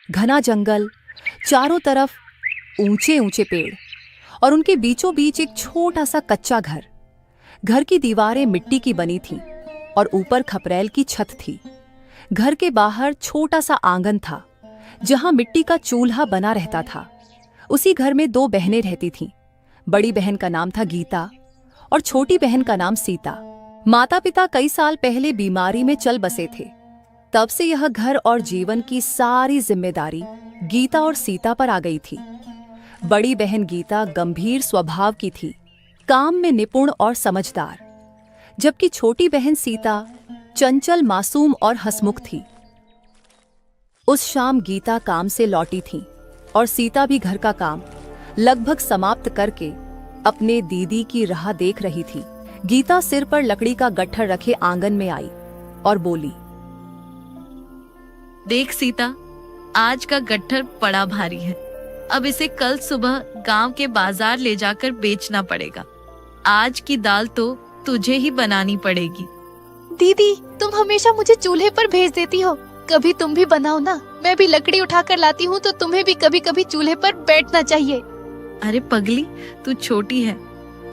घना जंगल, चारों तरफ ऊंचे ऊंचे पेड़ और उनके बीचों बीच एक छोटा सा कच्चा घर। घर की दीवारें मिट्टी की बनी थीं और ऊपर खपरेल की छत थी। घर के बाहर छोटा सा आंगन था जहां मिट्टी का चूल्हा बना रहता था। उसी घर में दो बहनें रहती थीं। बड़ी बहन का नाम था गीता और छोटी बहन का नाम सीता। माता पिता कई साल पहले बीमारी में चल बसे थे। तब से यह घर और जीवन की सारी जिम्मेदारी गीता और सीता पर आ गई थी। बड़ी बहन गीता गंभीर स्वभाव की थी, काम में निपुण और समझदार, जबकि छोटी बहन सीता चंचल, मासूम और हंसमुख थी। उस शाम गीता काम से लौटी थी और सीता भी घर का काम लगभग समाप्त करके अपने दीदी की राह देख रही थी। गीता सिर पर लकड़ी का गट्ठर रखे आंगन में आई और बोली, देख सीता, आज का गट्ठर बड़ा भारी है। अब इसे कल सुबह गांव के बाजार ले जाकर बेचना पड़ेगा। आज की दाल तो तुझे ही बनानी पड़ेगी। दीदी, तुम हमेशा मुझे चूल्हे पर भेज देती हो, कभी तुम भी बनाओ ना। मैं भी लकड़ी उठाकर लाती हूँ तो तुम्हें भी कभी कभी चूल्हे पर बैठना चाहिए। अरे पगली, तू छोटी है,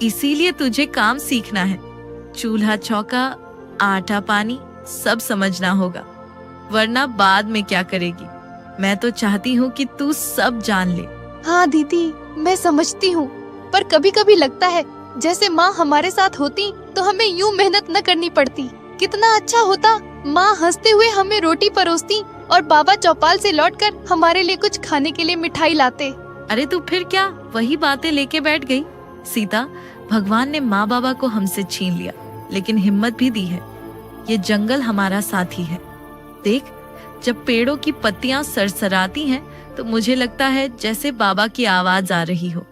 इसीलिए तुझे काम सीखना है। चूल्हा चौका, आटा पानी सब समझना होगा, वरना बाद में क्या करेगी। मैं तो चाहती हूँ कि तू सब जान ले। हाँ दीदी, मैं समझती हूँ, पर कभी कभी लगता है जैसे माँ हमारे साथ होती तो हमें यूँ मेहनत न करनी पड़ती। कितना अच्छा होता, माँ हंसते हुए हमें रोटी परोसती और बाबा चौपाल से लौटकर हमारे लिए कुछ खाने के लिए मिठाई लाते। अरे तू फिर क्या वही बातें लेके बैठ गई? सीता, भगवान ने माँ बाबा को हमसे छीन लिया, लेकिन हिम्मत भी दी है। ये जंगल हमारा साथी है। देख, जब पेड़ों की पत्तियां सरसराती हैं तो मुझे लगता है जैसे बाबा की आवाज आ रही हो,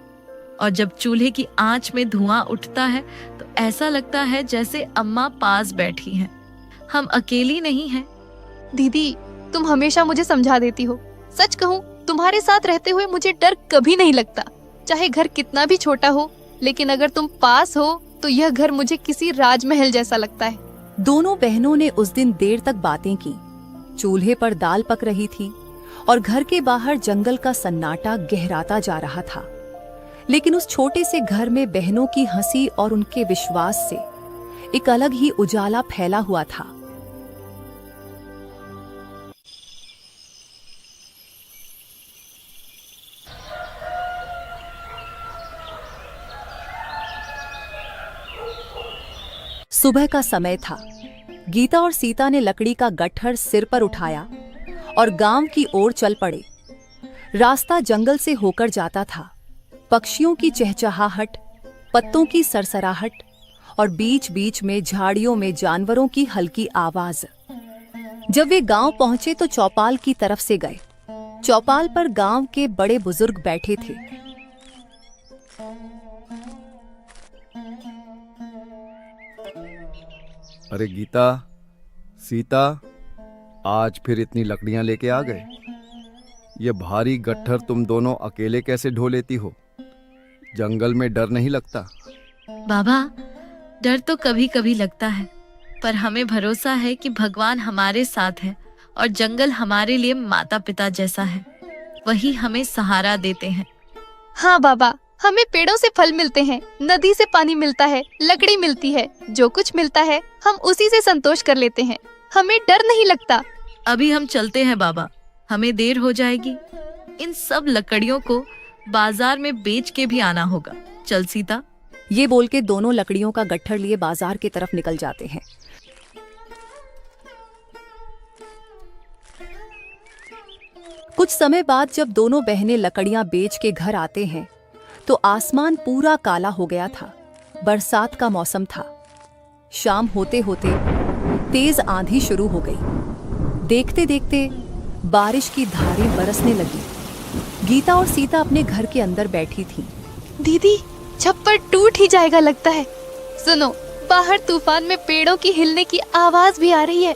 और जब चूल्हे की आंच में धुआं उठता है तो ऐसा लगता है जैसे अम्मा पास बैठी हैं। हम अकेली नहीं हैं। दीदी, तुम हमेशा मुझे समझा देती हो। सच कहूँ, तुम्हारे साथ रहते हुए मुझे डर कभी नहीं लगता। चाहे घर कितना भी छोटा हो, लेकिन अगर तुम पास हो तो यह घर मुझे किसी राजमहल जैसा लगता है। दोनों बहनों ने उस दिन देर तक बातें की। चूल्हे पर दाल पक रही थी और घर के बाहर जंगल का सन्नाटा गहराता जा रहा था। लेकिन उस छोटे से घर में बहनों की हंसी और उनके विश्वास से एक अलग ही उजाला फैला हुआ था। सुबह का समय था। गीता और सीता ने लकड़ी का गट्ठर सिर पर उठाया और गांव की ओर चल पड़े। रास्ता जंगल से होकर जाता था। पक्षियों की चहचहाहट, पत्तों की सरसराहट और बीच बीच में झाड़ियों में जानवरों की हल्की आवाज। जब वे गांव पहुंचे तो चौपाल की तरफ से गए। चौपाल पर गांव के बड़े बुजुर्ग बैठे थे। अरे गीता, सीता, आज फिर इतनी लकड़ियां लेके आ गए। ये भारी गट्ठर तुम दोनों अकेले कैसे ढो लेती हो? जंगल में डर नहीं लगता? बाबा, डर तो कभी कभी लगता है, पर हमें भरोसा है कि भगवान हमारे साथ है और जंगल हमारे लिए माता पिता जैसा है। वही हमें सहारा देते हैं। हाँ बाबा, हमें पेड़ों से फल मिलते हैं, नदी से पानी मिलता है, लकड़ी मिलती है। जो कुछ मिलता है हम उसी से संतोष कर लेते हैं। हमें डर नहीं लगता। अभी हम चलते हैं बाबा, हमें देर हो जाएगी। इन सब लकड़ियों को बाजार में बेच के भी आना होगा। चल सीता। ये बोल के दोनों लकड़ियों का गट्ठर लिए बाजार की तरफ निकल जाते हैं। कुछ समय बाद जब दोनों बहनें लकड़ियां बेच के घर आते हैं तो आसमान पूरा काला हो गया था। बरसात का मौसम था। शाम होते होते तेज आंधी शुरू हो गई। देखते देखते बारिश की धारें बरसने लगी। गीता और सीता अपने घर के अंदर बैठी थीं। दीदी, छप्पर टूट ही जाएगा लगता है। सुनो, बाहर तूफान में पेड़ों की हिलने की आवाज भी आ रही है।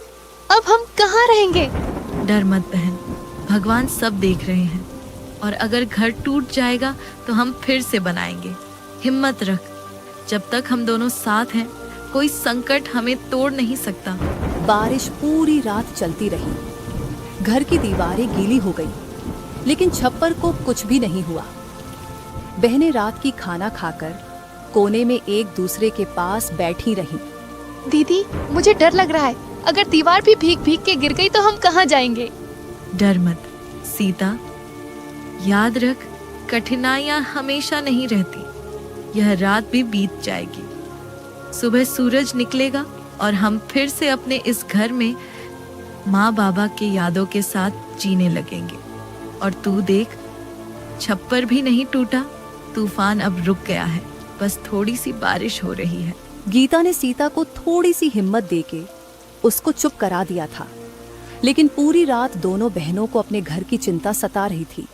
अब हम कहाँ रहेंगे? डर मत बहन, भगवान सब देख रहे हैं, और अगर घर टूट जाएगा तो हम फिर से बनाएंगे। हिम्मत रख, जब तक हम दोनों साथ हैं कोई संकट हमें तोड़ नहीं सकता। बारिश पूरी रात चलती रही। घर की दीवारें गीली हो गई लेकिन छप्पर को कुछ भी नहीं हुआ। बहनें रात की खाना खाकर कोने में एक दूसरे के पास बैठी रहीं। दीदी, मुझे डर लग रहा है। अगर दीवार भी भीग भीग के गिर गई तो हम कहाँ जाएंगे? डर मत सीता, याद रख, कठिनाइयां हमेशा नहीं रहती। यह रात भी बीत जाएगी। सुबह सूरज निकलेगा और हम फिर से अपने इस घर में माँ बाबा के यादों के साथ जीने लगेंगे। और तू देख, छप्पर भी नहीं टूटा, तूफान अब रुक गया है, बस थोड़ी सी बारिश हो रही है। गीता ने सीता को थोड़ी सी हिम्मत देके उसको चुप करा दिया था, लेकिन पूरी रात दोनों बहनों को अपने घर की चिंता सता रही थी।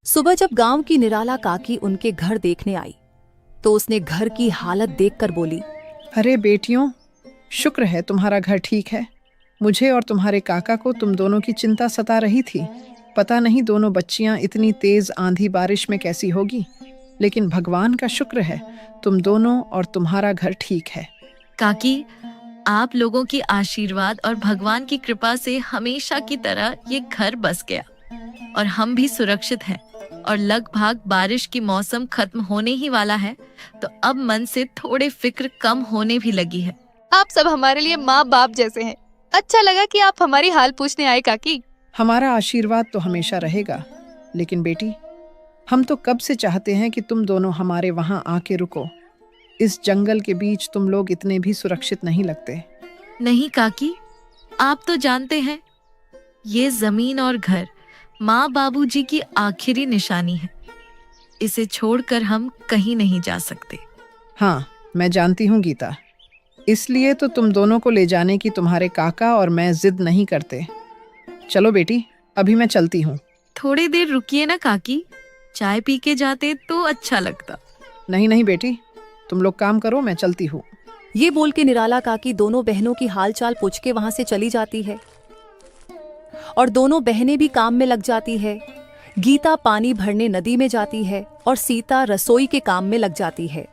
सुबह जब गांव की निराला काकी उनके घर देखने आई तो उसने घर की हालत देखकर बोली, अरे बेटियों, शुक्र है तुम्हारा घर ठीक है। मुझे और तुम्हारे काका को तुम दोनों की चिंता सता रही थी। पता नहीं दोनों बच्चियां इतनी तेज आंधी बारिश में कैसी होगी, लेकिन भगवान का शुक्र है तुम दोनों और तुम्हारा घर ठीक है। काकी, आप लोगों की आशीर्वाद और भगवान की कृपा से हमेशा की तरह ये घर बस गया और हम भी सुरक्षित हैं। और लगभग बारिश की मौसम खत्म होने ही वाला है, तो अब मन से थोड़े फिक्र कम होने भी लगी है। आप सब हमारे लिए माँ बाप जैसे हैं। अच्छा लगा कि आप हमारी हाल पूछने आए काकी। हमारा आशीर्वाद तो हमेशा रहेगा, लेकिन बेटी, हम तो कब से चाहते हैं कि तुम दोनों हमारे वहाँ आके रुको। इस जंगल के बीच तुम लोग इतने भी सुरक्षित नहीं लगते। नहीं काकी, आप तो जानते हैं, ये जमीन और घर माँ बाबूजी की आखिरी निशानी है। इसे छोड़कर हम कहीं नहीं जा सकते। हाँ, मैं जानती हूँ गीता, इसलिए तो तुम दोनों को ले जाने की तुम्हारे काका और मैं जिद नहीं करते। चलो बेटी, अभी मैं चलती हूँ। थोड़ी देर रुकिए ना काकी, चाय पी के जाते तो अच्छा लगता। नहीं नहीं बेटी, तुम लोग काम करो, मैं चलती हूँ। ये बोल के निराला काकी दोनों बहनों की हालचाल पूछ के वहां से चली जाती है और दोनों बहनें भी काम में लग जाती है। गीता पानी भरने नदी में जाती है और सीता रसोई के काम में लग जाती है।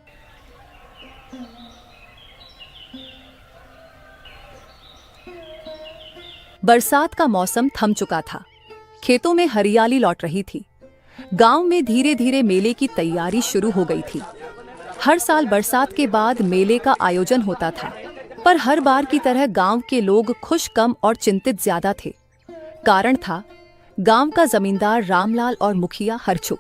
बरसात का मौसम थम चुका था। खेतों में हरियाली लौट रही थी। गांव में धीरे धीरे मेले की तैयारी शुरू हो गई थी। हर साल बरसात के बाद मेले का आयोजन होता था, पर हर बार की तरह गांव के लोग खुश कम और चिंतित ज्यादा थे। कारण था, गांव का जमींदार रामलाल और मुखिया हरछू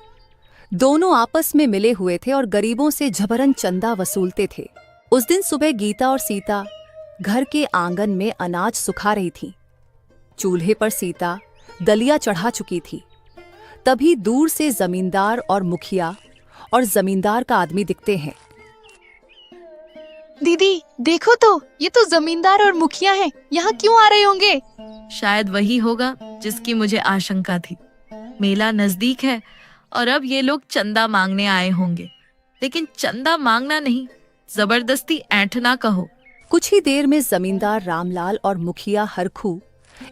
दोनों आपस में मिले हुए थे और गरीबों से जबरन चंदा वसूलते थे। उस दिन सुबह गीता और सीता घर के आंगन में अनाज सुखा रही थीं। चूल्हे पर सीता दलिया चढ़ा चुकी थी। तभी दूर से जमींदार और मुखिया और जमींदार का आदमी दिखते हैं। दीदी देखो तो, ये तो जमींदार और मुखिया हैं। यहाँ क्यों आ रहे होंगे? शायद वही होगा जिसकी मुझे आशंका थी। मेला नजदीक है और अब ये लोग चंदा मांगने आए होंगे, लेकिन चंदा मांगना नहीं, जबरदस्ती ऐंठना कहो। कुछ ही देर में जमींदार रामलाल और मुखिया हरखू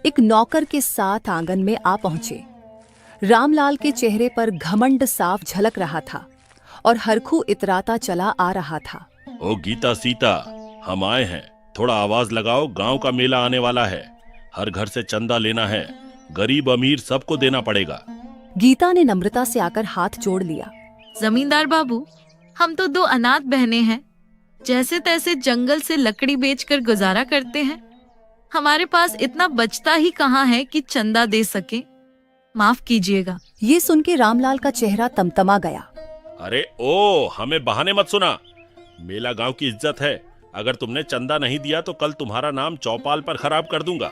एक नौकर के साथ आंगन में आ पहुंचे। रामलाल के चेहरे पर घमंड साफ झलक रहा था और हरखू इतराता चला आ रहा था। ओ गीता, सीता, हम आए हैं, थोड़ा आवाज लगाओ, गांव का मेला आने वाला है। हर घर से चंदा लेना है, गरीब अमीर सबको देना पड़ेगा। गीता ने नम्रता से आकर हाथ जोड़ लिया। जमींदार बाबू, हम तो दो अनाथ बहनें हैं, जैसे तैसे जंगल से लकड़ी बेचकर गुजारा करते हैं। हमारे पास इतना बचता ही कहाँ है कि चंदा दे सके। माफ कीजिएगा। ये सुन के रामलाल का चेहरा तमतमा गया। अरे ओ, हमें बहाने मत सुना। मेला गांव की इज्जत है। अगर तुमने चंदा नहीं दिया तो कल तुम्हारा नाम चौपाल पर खराब कर दूंगा।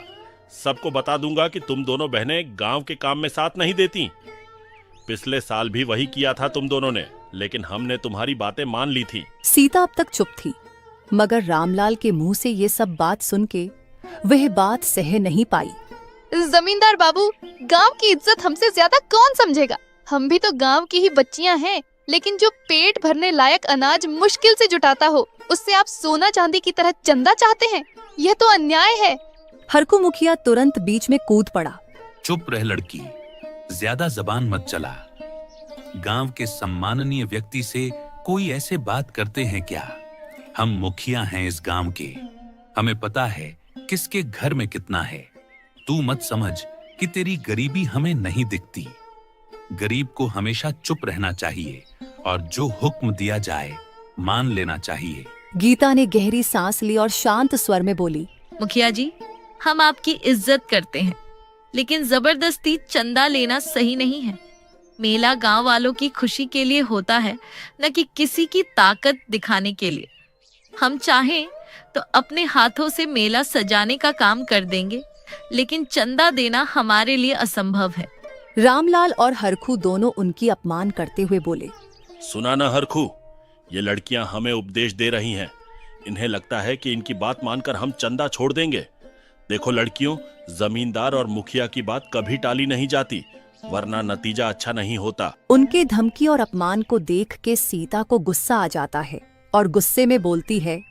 सबको बता दूंगा कि तुम दोनों बहनें गांव के काम में साथ नहीं देती। पिछले साल भी वही किया था तुम दोनों ने, लेकिन हमने तुम्हारी बातें मान ली थी। सीता अब तक चुप थी, मगर रामलाल के मुंह से ये सब बात सुन के वह बात सह नहीं पाई। जमींदार बाबू, गांव की इज्जत हमसे ज्यादा कौन समझेगा? हम भी तो गांव की ही बच्चियां हैं, लेकिन जो पेट भरने लायक अनाज मुश्किल से जुटाता हो, उससे आप सोना चांदी की तरह चंदा चाहते हैं? यह तो अन्याय है। हरखू मुखिया तुरंत बीच में कूद पड़ा। चुप रह लड़की, ज्यादा जबान मत चला। गांव के सम्माननीय व्यक्ति से कोई ऐसे बात करते हैं क्या? हम मुखिया हैं इस गांव के। हमें पता है किसके घर में कितना है। तू मत समझ कि तेरी गरीबी हमें नहीं दिखती। गरीब को हमेशा चुप रहना चाहिए और जो हुक्म दिया जाए मान लेना चाहिए। गीता ने गहरी सांस ली और शांत स्वर में बोली, मुखिया जी, हम आपकी इज्जत करते हैं, लेकिन जबरदस्ती चंदा लेना सही नहीं है। मेला गांव वालों की खुशी के लिए होता है, न कि किसी की ताकत दिखाने के लिए। हम चाहें तो अपने हाथों से मेला सजाने का काम कर देंगे, लेकिन चंदा देना हमारे लिए असंभव है। रामलाल और हरखू दोनों उनकी अपमान करते हुए बोले, सुना ना हरखू, ये लड़कियां हमें उपदेश दे रही हैं। इन्हें लगता है कि इनकी बात मानकर हम चंदा छोड़ देंगे। देखो लड़कियों, जमींदार और मुखिया की बात कभी टाली नहीं जाती, वरना नतीजा अच्छा नहीं होता। उनके धमकी और अपमान को देख के सीता को गुस्सा आ जाता है और गुस्से में बोलती है,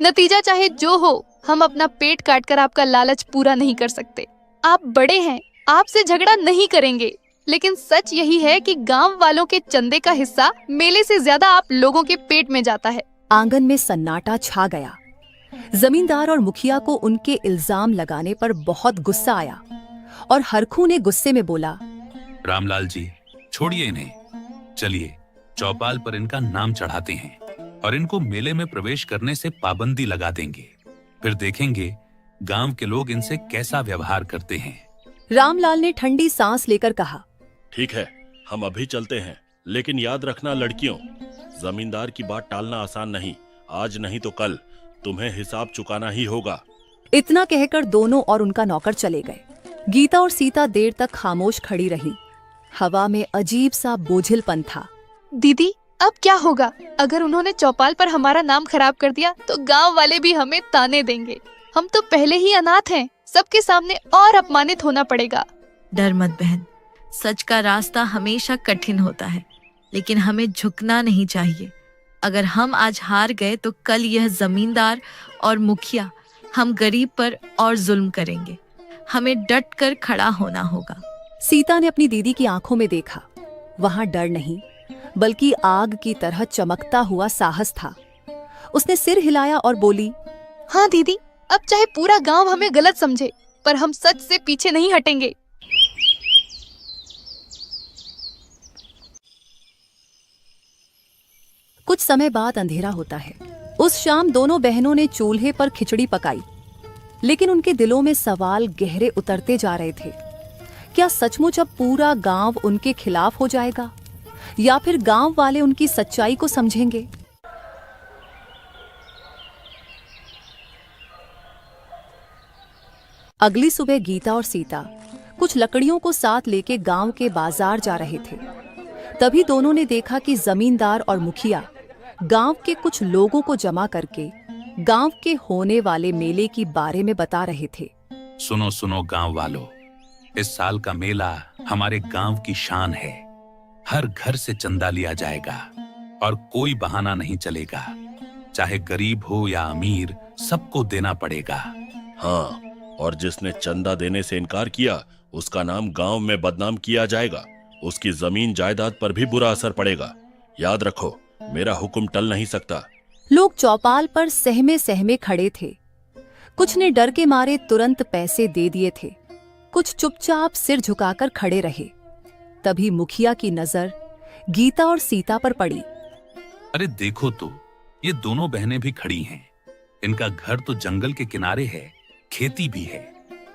नतीजा चाहे जो हो, हम अपना पेट काटकर आपका लालच पूरा नहीं कर सकते। आप बड़े हैं, आपसे झगड़ा नहीं करेंगे, लेकिन सच यही है कि गांव वालों के चंदे का हिस्सा मेले से ज्यादा आप लोगों के पेट में जाता है। आंगन में सन्नाटा छा गया। जमींदार और मुखिया को उनके इल्जाम लगाने पर बहुत गुस्सा आया और हरखू ने गुस्से में बोला, रामलाल जी, छोड़िए इन्हें। चलिए चौपाल पर इनका नाम चढ़ाते हैं और इनको मेले में प्रवेश करने से पाबंदी लगा देंगे। फिर देखेंगे गांव के लोग इनसे कैसा व्यवहार करते हैं। रामलाल ने ठंडी सांस लेकर कहा, ठीक है, हम अभी चलते हैं, लेकिन याद रखना लड़कियों, जमींदार की बात टालना आसान नहीं। आज नहीं तो कल तुम्हें हिसाब चुकाना ही होगा। इतना कहकर दोनों और उनका नौकर चले गए। गीता और सीता देर तक खामोश खड़ी रहीं। हवा में अजीब सा बोझिलपन था। दीदी, अब क्या होगा? अगर उन्होंने चौपाल पर हमारा नाम खराब कर दिया तो गांव वाले भी हमें ताने देंगे। हम तो पहले ही अनाथ हैं, सबके सामने और अपमानित होना पड़ेगा। डर मत बहन, सच का रास्ता हमेशा कठिन होता है, लेकिन हमें झुकना नहीं चाहिए। अगर हम आज हार गए तो कल यह जमींदार और मुखिया हम गरीब पर और जुल्म करेंगे। हमें डट कर खड़ा होना होगा। सीता ने अपनी दीदी की आंखों में देखा। वहां डर नहीं, बल्कि आग की तरह चमकता हुआ साहस था। उसने सिर हिलाया और बोली, हाँ दीदी, अब चाहे पूरा गांव हमें गलत समझे, पर हम सच से पीछे नहीं हटेंगे। कुछ समय बाद अंधेरा होता है। उस शाम दोनों बहनों ने चूल्हे पर खिचड़ी पकाई, लेकिन उनके दिलों में सवाल गहरे उतरते जा रहे थे। क्या सचमुच अब पूरा गांव उनके खिलाफ हो जाएगा, या फिर गांव वाले उनकी सच्चाई को समझेंगे? अगली सुबह गीता और सीता कुछ लकड़ियों को साथ लेके गांव के बाजार जा रहे थे। तभी दोनों ने देखा कि जमींदार और मुखिया गांव के कुछ लोगों को जमा करके गांव के होने वाले मेले की बारे में बता रहे थे। सुनो सुनो गांव वालों, इस साल का मेला हमारे गांव की शान है। हर घर से चंदा लिया जाएगा और कोई बहाना नहीं चलेगा। चाहे गरीब हो या अमीर, सबको देना पड़ेगा। हाँ, और जिसने चंदा देने से इनकार किया उसका नाम गांव में बदनाम किया जाएगा। उसकी जमीन जायदाद पर भी बुरा असर पड़ेगा। याद रखो, मेरा हुक्म टल नहीं सकता। लोग चौपाल पर सहमे सहमे खड़े थे। कुछ ने डर के मारे तुरंत पैसे दे दिए थे, कुछ चुपचाप सिर झुकाकर खड़े रहे। तभी मुखिया की नजर गीता और सीता पर पड़ी। अरे देखो तो, ये दोनों बहनें भी खड़ी हैं। इनका घर तो जंगल के किनारे है, खेती भी है,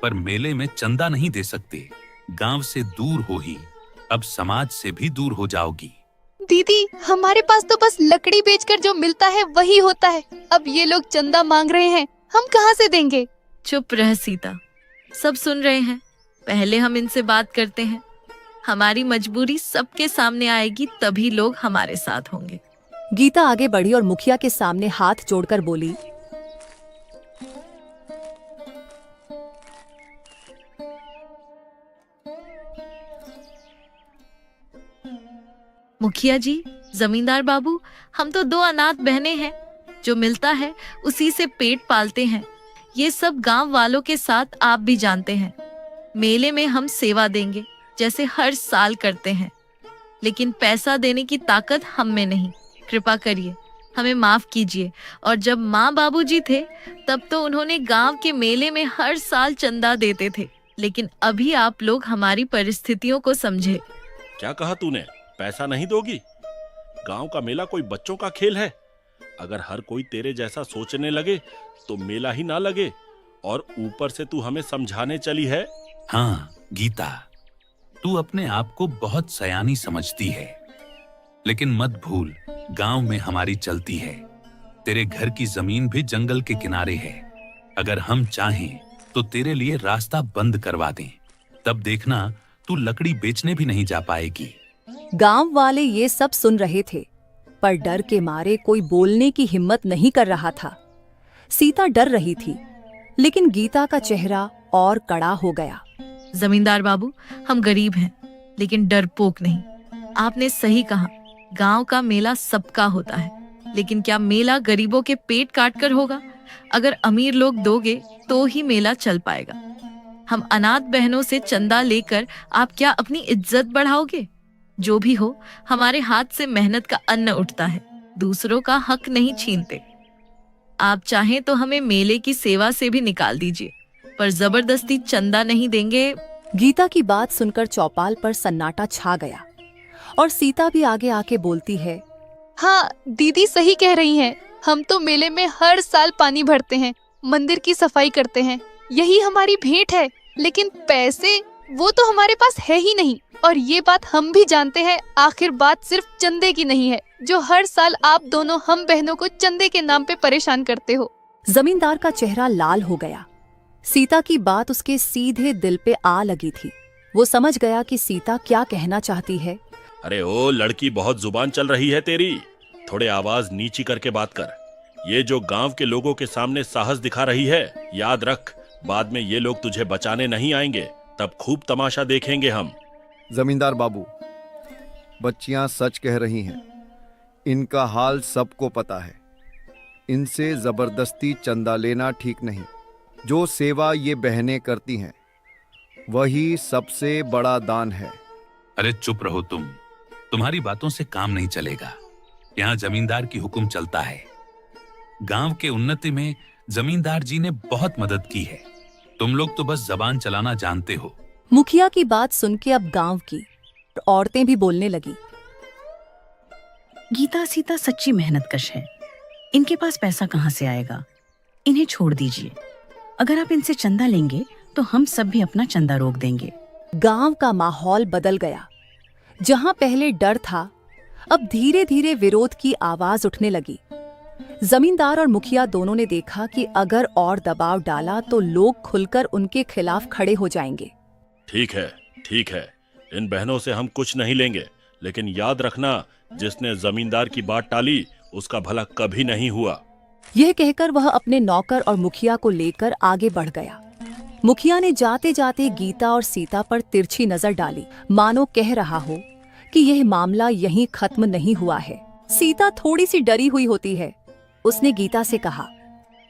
पर मेले में चंदा नहीं दे सकते। गांव से दूर हो ही, अब समाज से भी दूर हो जाओगी। दीदी, हमारे पास तो बस लकड़ी बेचकर जो मिलता है वही होता है। अब ये लोग चंदा मांग रहे हैं, हम कहाँ से देंगे? चुप रह सीता, सब सुन रहे हैं। पहले हम इनसे बात करते हैं। हमारी मजबूरी सबके सामने आएगी, तभी लोग हमारे साथ होंगे। गीता आगे बढ़ी और मुखिया के सामने हाथ जोड़कर बोली, मुखिया जी, जमींदार बाबू, हम तो दो अनाथ बहनें हैं। जो मिलता है उसी से पेट पालते हैं। ये सब गांव वालों के साथ आप भी जानते हैं। मेले में हम सेवा देंगे जैसे हर साल करते हैं, लेकिन पैसा देने की ताकत हम में नहीं। कृपा करिए, हमें माफ कीजिए। और जब माँ बाबूजी थे तब तो उन्होंने गांव के मेले में हर साल चंदा देते थे, लेकिन अभी आप लोग हमारी परिस्थितियों को समझे। क्या कहा तूने? पैसा नहीं दोगी? गांव का मेला कोई बच्चों का खेल है? अगर हर कोई तेरे जैसा सोचने लगे तो मेला ही ना लगे। और ऊपर से तू हमें समझाने चली है। हाँ गीता, तू अपने आप को बहुत सयानी समझती है, लेकिन मत भूल गांव में हमारी चलती है। तेरे घर की जमीन भी जंगल के किनारे है। अगर हम चाहें तो तेरे लिए रास्ता बंद करवा दें, तब देखना तू लकड़ी बेचने भी नहीं जा पाएगी। गांव वाले ये सब सुन रहे थे, पर डर के मारे कोई बोलने की हिम्मत नहीं कर रहा था। सीता डर रही थी, लेकिन गीता का चेहरा और कड़ा हो गया। जमींदार बाबू, हम गरीब हैं, लेकिन डरपोक नहीं। आपने सही कहा, गांव का मेला सबका होता है, लेकिन क्या मेला गरीबों के पेट काट कर होगा? अगर अमीर लोग दोगे तो ही मेला चल पाएगा। हम अनाथ बहनों से चंदा लेकर आप क्या अपनी इज्जत बढ़ाओगे? जो भी हो, हमारे हाथ से मेहनत का अन्न उठता है, दूसरों का हक नहीं छीनते। आप चाहें तो हमें मेले की सेवा से भी निकाल दीजिए, पर जबरदस्ती चंदा नहीं देंगे। गीता की बात सुनकर चौपाल पर सन्नाटा छा गया और सीता भी आगे आके बोलती है, हाँ दीदी सही कह रही हैं। हम तो मेले में हर साल पानी भरते हैं, मंदिर की सफाई करते हैं, यही हमारी भेंट है। लेकिन पैसे वो तो हमारे पास है ही नहीं। और ये बात हम भी जानते हैं। आखिर बात सिर्फ चंदे की नहीं है, जो हर साल आप दोनों हम बहनों को चंदे के नाम पे परेशान करते हो। जमींदार का चेहरा लाल हो गया। सीता की बात उसके सीधे दिल पे आ लगी थी। वो समझ गया कि सीता क्या कहना चाहती है। अरे ओ लड़की, बहुत जुबान चल रही है तेरी। थोड़े आवाज नीची करके बात कर। ये जो गांव के लोगों के सामने साहस दिखा रही है, याद रख, बाद में ये लोग तुझे बचाने नहीं आएंगे, तब खूब तमाशा देखेंगे हम। जमींदार बाबू, बच्चियां सच कह रही हैं। इनका हाल सबको पता है। इनसे जबरदस्ती चंदा लेना ठीक नहीं। जो सेवा ये बहनें करती हैं, वही सबसे बड़ा दान है। अरे चुप रहो तुम, तुम्हारी बातों से काम नहीं चलेगा। यहाँ जमींदार की हुक्म चलता है। गांव के उन्नति में जमींदार जी ने बहुत मदद की है। तुम लोग तो बस जबान चलाना जानते हो। मुखिया की बात सुन के अब गांव की औरतें भी बोलने लगी। गीता सीता सच्ची मेहनतकश है, इनके पास पैसा कहाँ से आएगा? इन्हें छोड़ दीजिए। अगर आप इनसे चंदा लेंगे तो हम सब भी अपना चंदा रोक देंगे। गांव का माहौल बदल गया। जहां पहले डर था, अब धीरे धीरे विरोध की आवाज उठने लगी। जमींदार और मुखिया दोनों ने देखा कि अगर और दबाव डाला तो लोग खुलकर उनके खिलाफ खड़े हो जाएंगे। ठीक है, ठीक है, इन बहनों से हम कुछ नहीं लेंगे, लेकिन याद रखना, जिसने जमींदार की बात टाली उसका भला कभी नहीं हुआ। यह कहकर वह अपने नौकर और मुखिया को लेकर आगे बढ़ गया। मुखिया ने जाते जाते गीता और सीता पर तिरछी नजर डाली, मानो कह रहा हो कि यह मामला यहीं खत्म नहीं हुआ है। सीता थोड़ी सी डरी हुई होती है। उसने गीता से कहा,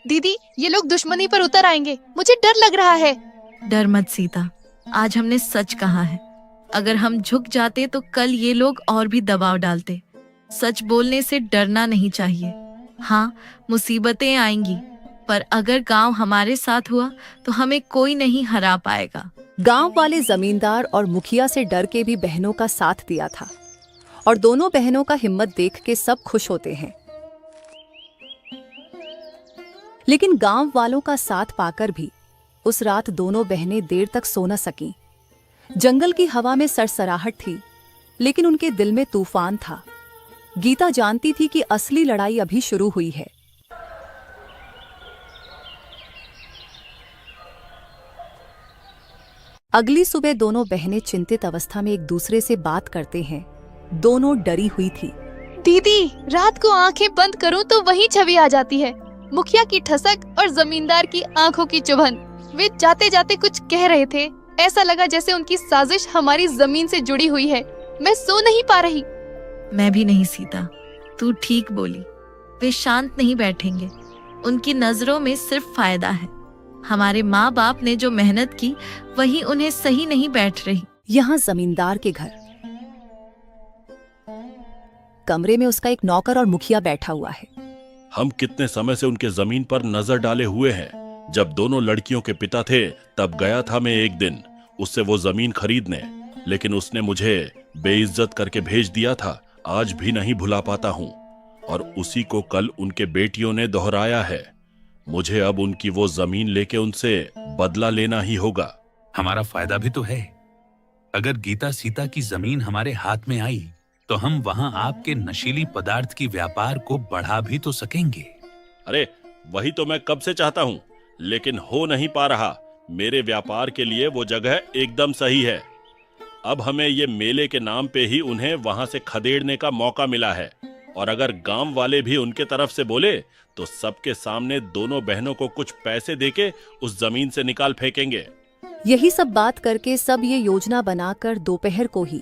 दीदी ये लोग दुश्मनी पर उतर आएंगे, मुझे डर लग रहा है। डर मत सीता, आज हमने सच कहा है। अगर हम झुक जाते तो कल ये लोग और भी दबाव डालते। सच बोलने से डरना नहीं चाहिए। हाँ, मुसीबतें आएंगी, पर अगर गांव हमारे साथ हुआ तो हमें कोई नहीं हरा पाएगा। गांव वाले जमींदार और मुखिया से डर के भी बहनों का साथ दिया था, और दोनों बहनों का हिम्मत देख के सब खुश होते हैं। लेकिन गांव वालों का साथ पाकर भी उस रात दोनों बहनें देर तक सो न सकीं। जंगल की हवा में सरसराहट थी, लेकिन उनके दिल में तूफान था। गीता जानती थी कि असली लड़ाई अभी शुरू हुई है। अगली सुबह दोनों बहनें चिंतित अवस्था में एक दूसरे से बात करते हैं। दोनों डरी हुई थी। दीदी रात को आंखें बंद करूं तो वही छवि आ जाती है, मुखिया की ठसक और जमींदार की आंखों की चुभन। वे जाते जाते कुछ कह रहे थे। ऐसा लगा जैसे उनकी साजिश हमारी जमीन से जुड़ी हुई है। मैं सो नहीं पा रही। मैं भी नहीं सीता, तू ठीक बोली। वे शांत नहीं बैठेंगे। उनकी नजरों में सिर्फ फायदा है। हमारे माँ बाप ने जो मेहनत की वही उन्हें सही नहीं बैठ रही। यहाँ जमींदार के घर कमरे में उसका एक नौकर और मुखिया बैठा हुआ है। हम कितने समय से उनके जमीन पर नजर डाले हुए हैं। जब दोनों लड़कियों के पिता थे तब गया था मैं एक दिन उससे वो जमीन खरीदने, लेकिन उसने मुझे बेइज्जत करके भेज दिया था। आज भी नहीं भुला पाता हूँ और उसी को कल उनके बेटियों ने दोहराया है। मुझे अब उनकी वो जमीन लेके उनसे बदला लेना ही होगा। हमारा फायदा भी तो है। अगर गीता सीता की जमीन हमारे हाथ में आई तो हम वहां आपके नशीली पदार्थ की व्यापार को बढ़ा भी तो सकेंगे। अरे वही तो मैं कब से चाहता हूँ, लेकिन हो नहीं पा रहा। मेरे व्यापार के लिए वो जगह एकदम सही है। अब हमें ये मेले के नाम पे ही उन्हें वहां से खदेड़ने का मौका मिला है, और अगर गांव वाले भी उनके तरफ से बोले तो सबके सामने दोनों बहनों को कुछ पैसे देके उस जमीन से निकाल फेंकेंगे। यही सब बात करके सब ये योजना बनाकर दोपहर को ही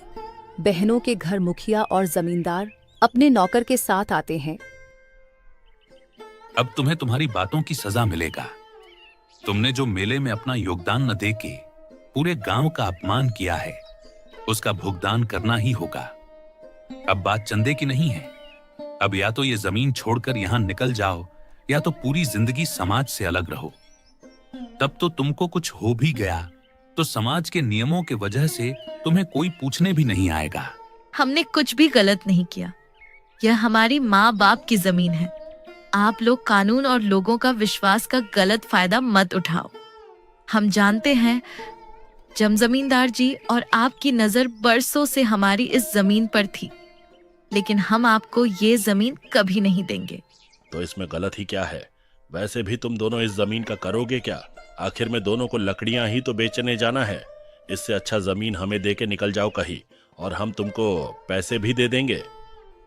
बहनों के घर मुखिया और जमींदार अपने नौकर के साथ आते हैं। अब तुम्हें तुम्हारी बातों की सजा मिलेगा। तुमने जो मेले में अपना योगदान न देके पूरे गांव का अपमान किया है, उसका भुगतान करना ही होगा। अब बात चंदे की नहीं है। अब या तो ये जमीन छोड़कर यहां निकल जाओ या तो पूरी जिंदगी समाज से अलग रहो। तब तो तुमको कुछ हो भी गया तो समाज के नियमों के वजह से तुम्हें कोई पूछने भी नहीं आएगा। हमने कुछ भी गलत नहीं किया। यह हमारी माँ बाप की जमीन है। आप लोग कानून और लोगों का विश्वास का गलत फायदा मत उठाओ। हम जानते हैं जमींदार जी और आपकी नजर बरसों से हमारी इस जमीन पर थी, लेकिन हम आपको ये जमीन कभी नहीं देंगे। तो इसमें गलत ही क्या है? वैसे भी तुम दोनों इस जमीन का करोगे क्या? आखिर में दोनों को लकड़ियां ही तो बेचने जाना है। इससे अच्छा जमीन हमें दे के निकल जाओ कहीं, और हम तुमको पैसे भी दे देंगे।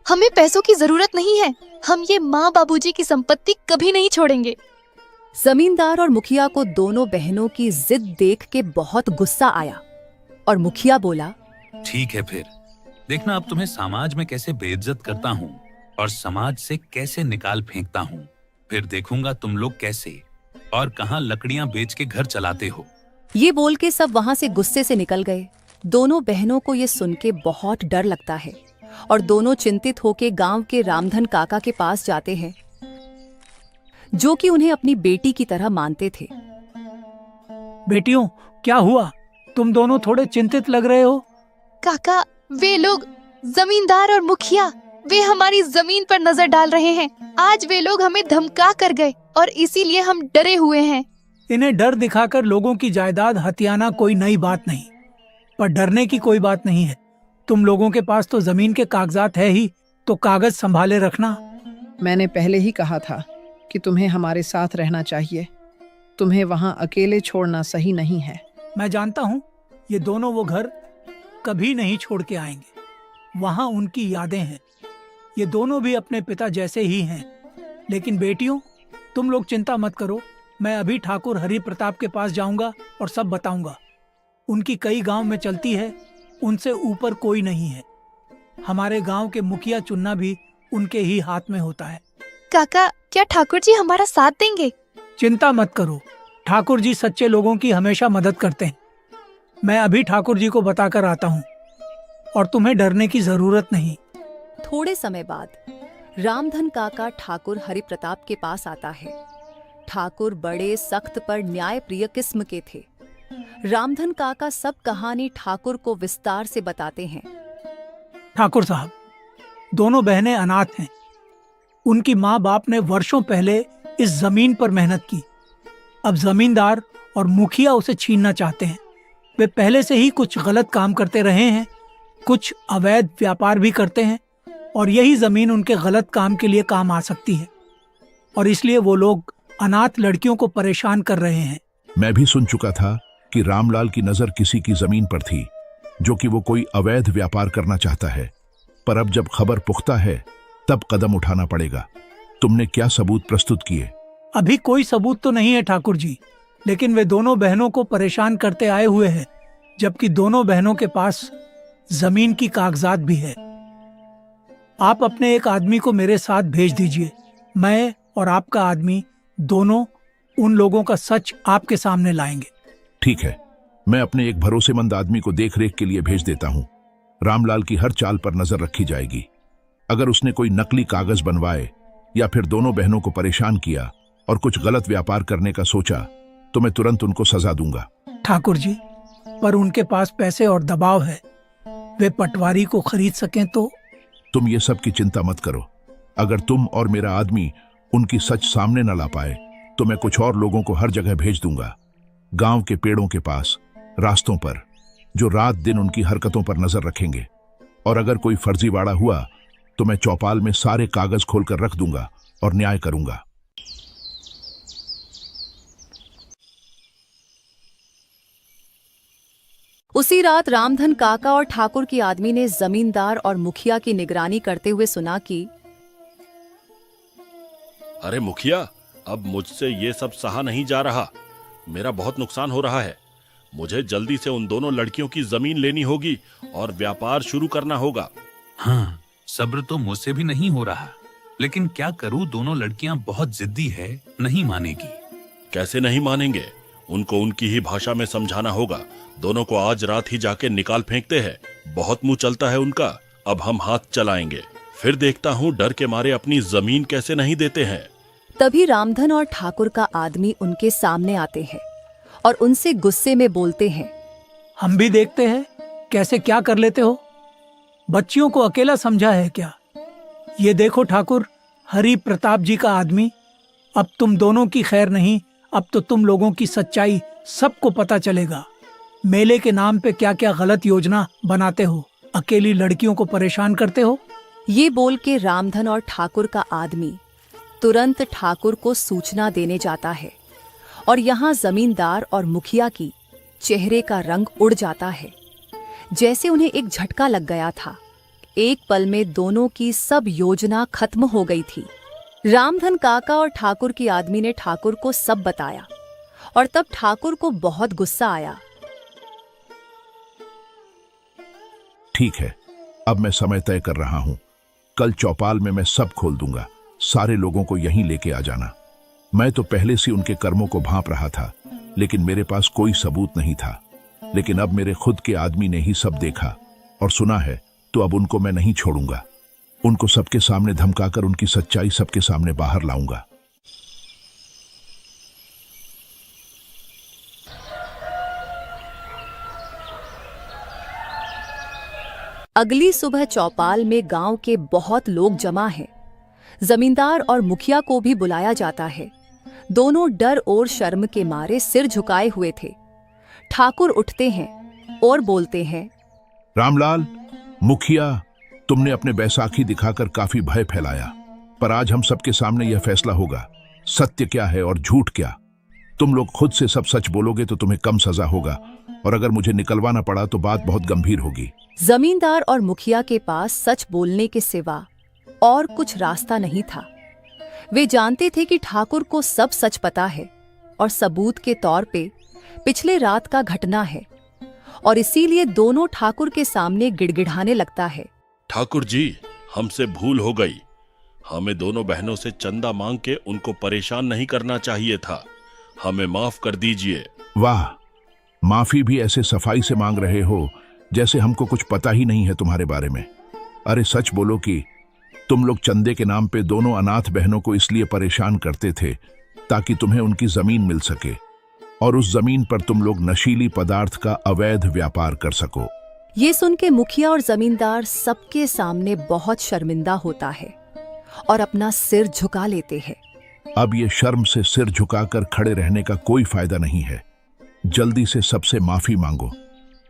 हमें पैसों की जरूरत नहीं है। हम ये माँ बाबूजी की संपत्ति कभी नहीं छोड़ेंगे। जमींदार और मुखिया को दोनों बहनों की जिद देख के बहुत गुस्सा आया और मुखिया बोला, ठीक है फिर देखना अब तुम्हें समाज में कैसे बेइज्जत करता हूँ और समाज से कैसे निकाल फेंकता हूँ। फिर देखूंगा तुम लोग कैसे और कहाँ लकड़ियां बेच के घर चलाते हो। ये बोल के सब वहां से गुस्से से निकल गए। दोनों बहनों को ये सुन के बहुत डर लगता है और दोनों चिंतित होके गांव के रामधन काका के पास जाते हैं, जो कि उन्हें अपनी बेटी की तरह मानते थे। बेटियों, क्या हुआ? तुम दोनों थोड़े चिंतित लग रहे हो। काका, वे लोग जमींदार और मुखिया, वे हमारी जमीन पर नजर डाल रहे हैं। आज वे लोग हमें धमका कर गए और इसीलिए हम डरे हुए हैं। इन्हें डर दिखाकर लोगों की जायदाद हथियाना कोई नई बात नहीं, पर डरने की कोई बात नहीं है। तुम लोगों के पास तो जमीन के कागजात है ही, तो कागज संभाले रखना। मैंने पहले ही कहा था कि तुम्हें हमारे साथ रहना चाहिए। तुम्हें वहां अकेले छोड़ना सही नहीं है। मैं जानता हूँ ये दोनों वो घर कभी नहीं छोड़ के आएंगे। वहां उनकी यादें हैं। ये दोनों भी अपने पिता जैसे ही हैं। लेकिन बेटियों, तुम लोग चिंता मत करो। मैं अभी ठाकुर हरि प्रताप के पास जाऊंगा और सब बताऊंगा। उनकी कई गांव में चलती है, उनसे ऊपर कोई नहीं है। हमारे गांव के मुखिया चुनना भी उनके ही हाथ में होता है। काका, क्या ठाकुर जी हमारा साथ देंगे? चिंता मत करो, ठाकुर जी सच्चे लोगों की हमेशा मदद करते हैं। मैं अभी ठाकुर जी को बताकर आता हूँ और तुम्हें डरने की जरूरत नहीं। थोड़े समय बाद रामधन काका ठाकुर हरिप्रताप के पास आता है। ठाकुर बड़े सख्त पर न्यायप्रिय किस्म के थे। रामधन काका सब कहानी ठाकुर को विस्तार से बताते हैं। ठाकुर साहब, दोनों बहनें अनाथ हैं। उनकी माँ बाप ने वर्षों पहले इस जमीन पर मेहनत की। अब जमींदार और मुखिया उसे छीनना चाहते हैं। वे पहले से ही कुछ गलत काम करते रहे हैं, कुछ अवैध व्यापार भी करते हैं, और यही जमीन उनके गलत काम के लिए काम आ सकती है। और इसलिए वो लोग अनाथ लड़कियों को परेशान कर रहे हैं। मैं भी सुन चुका था कि रामलाल की नजर किसी की जमीन पर थी, जो कि वो कोई अवैध व्यापार करना चाहता है। पर अब जब खबर पुख्ता है तब कदम उठाना पड़ेगा। तुमने क्या सबूत प्रस्तुत किए? अभी कोई सबूत तो नहीं है ठाकुर जी, लेकिन वे दोनों बहनों को परेशान करते आए हुए हैं, जबकि दोनों बहनों के पास जमीन की कागजात भी है। आप अपने एक आदमी को मेरे साथ भेज दीजिए। मैं और आपका आदमी दोनों उन लोगों का सच आपके सामने लाएंगे। ठीक है, मैं अपने एक भरोसेमंद आदमी को देखरेख के लिए भेज देता हूँ। रामलाल की हर चाल पर नजर रखी जाएगी। अगर उसने कोई नकली कागज बनवाए या फिर दोनों बहनों को परेशान किया और कुछ गलत व्यापार करने का सोचा तो मैं तुरंत उनको सजा दूंगा। ठाकुर जी, पर उनके पास पैसे और दबाव है, वे पटवारी को खरीद सकें तो। तुम ये सब की चिंता मत करो। अगर तुम और मेरा आदमी उनकी सच सामने न ला पाए तो मैं कुछ और लोगों को हर जगह भेज दूंगा, गांव के पेड़ों के पास, रास्तों पर, जो रात दिन उनकी हरकतों पर नजर रखेंगे। और अगर कोई फर्जीवाड़ा हुआ तो मैं चौपाल में सारे कागज खोलकर रख दूंगा और न्याय करूंगा। उसी रात रामधन काका और ठाकुर की आदमी ने जमींदार और मुखिया की निगरानी करते हुए सुना कि अरे मुखिया, अब मुझसे ये सब सहा नहीं जा रहा। मेरा बहुत नुकसान हो रहा है। मुझे जल्दी से उन दोनों लड़कियों की जमीन लेनी होगी और व्यापार शुरू करना होगा। हाँ, सब्र तो मुझसे भी नहीं हो रहा, लेकिन क्या करूं, दोनों लड़कियां बहुत जिद्दी है, नहीं मानेगी। कैसे नहीं मानेंगे? उनको उनकी ही भाषा में समझाना होगा। दोनों को आज रात ही जाके निकाल फेंकते हैं। बहुत मुंह चलता है उनका। अब हम हाथ चलाएंगे, फिर देखता हूँ डर के मारे अपनी जमीन कैसे नहीं देते हैं। तभी रामधन और ठाकुर का आदमी उनके सामने आते हैं और उनसे गुस्से में बोलते हैं, हम भी देखते हैं कैसे क्या कर लेते हो। बच्चियों को अकेला समझा है क्या? ये देखो ठाकुर, हरि प्रताप जी का आदमी। अब तुम दोनों की खैर नहीं, अब तो तुम लोगों की सच्चाई सबको पता चलेगा। मेले के नाम पे क्या क्या गलत योजना बनाते हो, अकेली लड़कियों को परेशान करते हो। ये बोल के रामधन और ठाकुर का आदमी तुरंत ठाकुर को सूचना देने जाता है और यहाँ जमींदार और मुखिया की चेहरे का रंग उड़ जाता है, जैसे उन्हें एक झटका लग गया था। एक पल में दोनों की सब योजना खत्म हो गई थी। रामधन काका और ठाकुर की आदमी ने ठाकुर को सब बताया और तब ठाकुर को बहुत गुस्सा आया। ठीक है, अब मैं समय तय कर रहा हूं। कल चौपाल में मैं सब खोल दूंगा। सारे लोगों को यहीं लेके आ जाना। मैं तो पहले से उनके कर्मों को भांप रहा था, लेकिन मेरे पास कोई सबूत नहीं था। लेकिन अब मेरे खुद के आदमी ने ही सब देखा और सुना है, तो अब उनको मैं नहीं छोड़ूंगा। उनको सबके सामने धमकाकर उनकी सच्चाई सबके सामने बाहर लाऊंगा। अगली सुबह चौपाल में गांव के बहुत लोग जमा हैं। जमींदार और मुखिया को भी बुलाया जाता है। दोनों डर और शर्म के मारे सिर झुकाए हुए थे। ठाकुर उठते हैं और बोलते हैं, रामलाल, मुखिया, तुमने अपने बैसाखी दिखाकर काफी भय फैलाया, पर आज हम सबके सामने यह फैसला होगा, सत्य क्या है और झूठ क्या। तुम लोग खुद से सब सच बोलोगे तो तुम्हें कम सजा होगा, और अगर मुझे निकलवाना पड़ा तो बात बहुत गंभीर होगी। जमींदार और मुखिया के पास सच बोलने के सिवा और कुछ रास्ता नहीं था। वे जानते थे कि ठाकुर को सब सच पता है और सबूत के तौर पे पिछले रात का घटना है, और इसीलिए दोनों ठाकुर के सामने गिड़गिड़ाने लगता है। ठाकुर जी, हमसे भूल हो गई। हमें दोनों बहनों से चंदा मांग के उनको परेशान नहीं करना चाहिए था। हमें माफ कर दीजिए। वाह, माफी भी ऐसे सफाई से मांग रहे हो जैसे हमको कुछ पता ही नहीं है तुम्हारे बारे में। अरे सच बोलो कि तुम लोग चंदे के नाम पे दोनों अनाथ बहनों को इसलिए परेशान करते थे ताकि तुम्हें उनकी जमीन मिल सके, और उस जमीन पर तुम लोग नशीली पदार्थ का अवैध व्यापार कर सको। ये सुन के मुखिया और जमींदार सबके सामने बहुत शर्मिंदा होता है और अपना सिर झुका लेते हैं। अब ये शर्म से सिर झुकाकर खड़े रहने का कोई फायदा नहीं है। जल्दी से सबसे माफी मांगो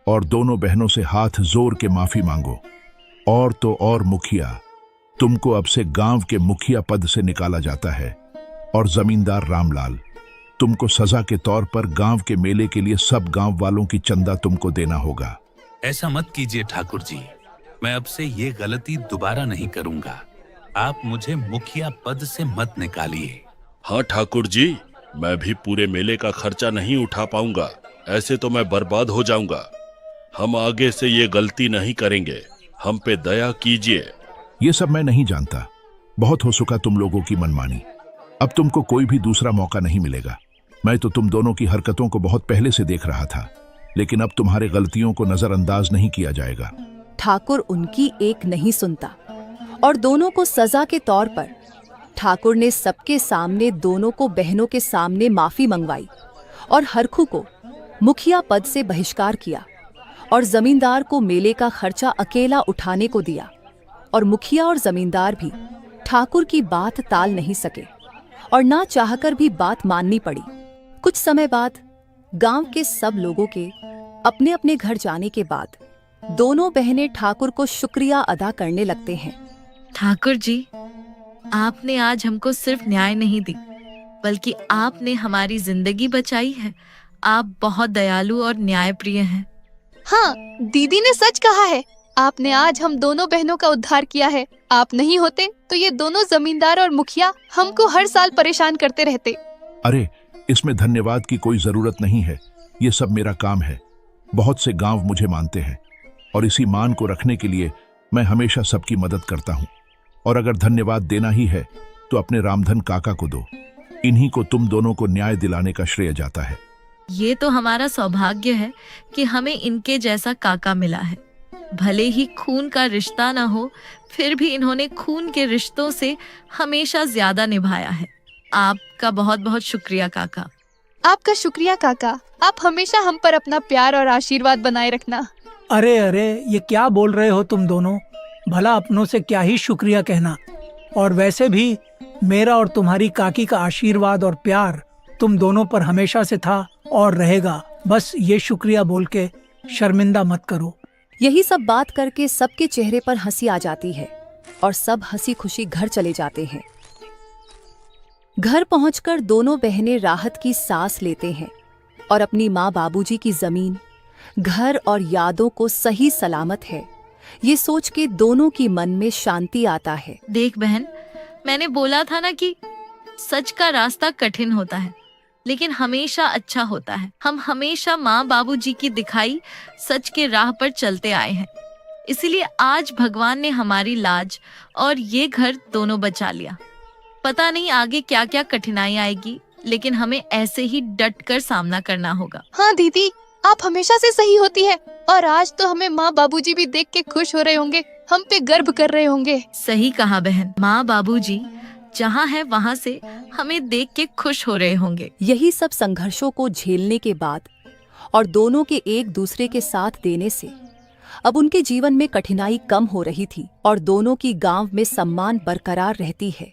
और दोनों बहनों से हाथ जोड़ के माफी मांगो। और तो और मुखिया, तुमको अब से गांव के मुखिया पद से निकाला जाता है, और जमींदार रामलाल, तुमको सजा के तौर पर गांव के मेले के लिए सब गांव वालों की चंदा तुमको देना होगा। ऐसा मत कीजिए ठाकुर जी, मैं अब से ये गलती दोबारा नहीं करूंगा। आप मुझे मुखिया पद से मत निकालिए। हाँ ठाकुर जी, मैं भी पूरे मेले का खर्चा नहीं उठा पाऊंगा। ऐसे तो मैं बर्बाद हो जाऊंगा। हम आगे से ये गलती नहीं करेंगे। हम पे दया कीजिए। ये सब मैं नहीं जानता। बहुत हो चुका तुम लोगों की मनमानी। अब तुमको कोई भी दूसरा मौका नहीं मिलेगा। मैं तो तुम दोनों की हरकतों को बहुत पहले से देख रहा था, लेकिन अब तुम्हारे गलतियों को नजरअंदाज नहीं किया जाएगा। ठाकुर उनकी एक नहीं सुनता और दोनों को सजा के तौर पर ठाकुर ने सबके सामने दोनों को बहनों के सामने माफी मंगवाई और हरखू को मुखिया पद से बहिष्कार किया और जमींदार को मेले का खर्चा अकेला उठाने को दिया। और मुखिया और जमींदार भी ठाकुर की बात टाल नहीं सके और ना चाहकर भी बात माननी पड़ी। कुछ समय बाद गांव के सब लोगों के अपने अपने घर जाने के बाद दोनों बहनें ठाकुर को शुक्रिया अदा करने लगते हैं। ठाकुर जी, आपने आज हमको सिर्फ न्याय नहीं दी, बल्कि आपने हमारी जिंदगी बचाई है। आप बहुत दयालु और न्यायप्रिय हैं। हाँ, दीदी ने सच कहा है। आपने आज हम दोनों बहनों का उद्धार किया है। आप नहीं होते तो ये दोनों जमींदार और मुखिया हमको हर साल परेशान करते रहते। अरे, इसमें धन्यवाद की कोई जरूरत नहीं है। ये सब मेरा काम है। बहुत से गांव मुझे मानते हैं और इसी मान को रखने के लिए मैं हमेशा सबकी मदद करता हूँ। और अगर धन्यवाद देना ही है तो अपने रामधन काका को दो। इन्हीं को तुम दोनों को न्याय दिलाने का श्रेय जाता है। ये तो हमारा सौभाग्य है कि हमें इनके जैसा काका मिला है। भले ही खून का रिश्ता न हो, फिर भी इन्होंने खून के रिश्तों से हमेशा ज्यादा निभाया है। आपका बहुत बहुत शुक्रिया काका। आपका शुक्रिया काका। आप हमेशा हम पर अपना प्यार और आशीर्वाद बनाए रखना। अरे अरे, ये क्या बोल रहे हो तुम दोनों? भला अपनों से क्या ही शुक्रिया कहना। और वैसे भी मेरा और तुम्हारी काकी का आशीर्वाद और प्यार तुम दोनों पर हमेशा से था और रहेगा। बस ये शुक्रिया बोल के शर्मिंदा मत करो। यही सब बात करके सबके चेहरे पर हंसी आ जाती है और सब हंसी खुशी घर चले जाते हैं। घर पहुंचकर दोनों बहनें राहत की सांस लेते हैं और अपनी माँ बाबूजी की जमीन, घर और यादों को सही सलामत है ये सोच के दोनों की मन में शांति आता है। देख बहन, मैंने बोला था ना कि सच का रास्ता कठिन होता है लेकिन हमेशा अच्छा होता है। हम हमेशा माँ बाबूजी की दिखाई सच के राह पर चलते आए हैं, इसीलिए आज भगवान ने हमारी लाज और ये घर दोनों बचा लिया। पता नहीं आगे क्या क्या कठिनाई आएगी, लेकिन हमें ऐसे ही डट कर सामना करना होगा। हाँ दीदी, आप हमेशा से सही होती है और आज तो हमें माँ बाबूजी भी देख के खुश हो रहे होंगे, हम पे गर्व कर रहे होंगे। सही कहा बहन, माँ बाबूजी जहाँ है वहाँ से हमें देख के खुश हो रहे होंगे। यही सब संघर्षों को झेलने के बाद और दोनों के एक दूसरे के साथ देने से अब उनके जीवन में कठिनाई कम हो रही थी और दोनों की गांव में सम्मान बरकरार रहती है।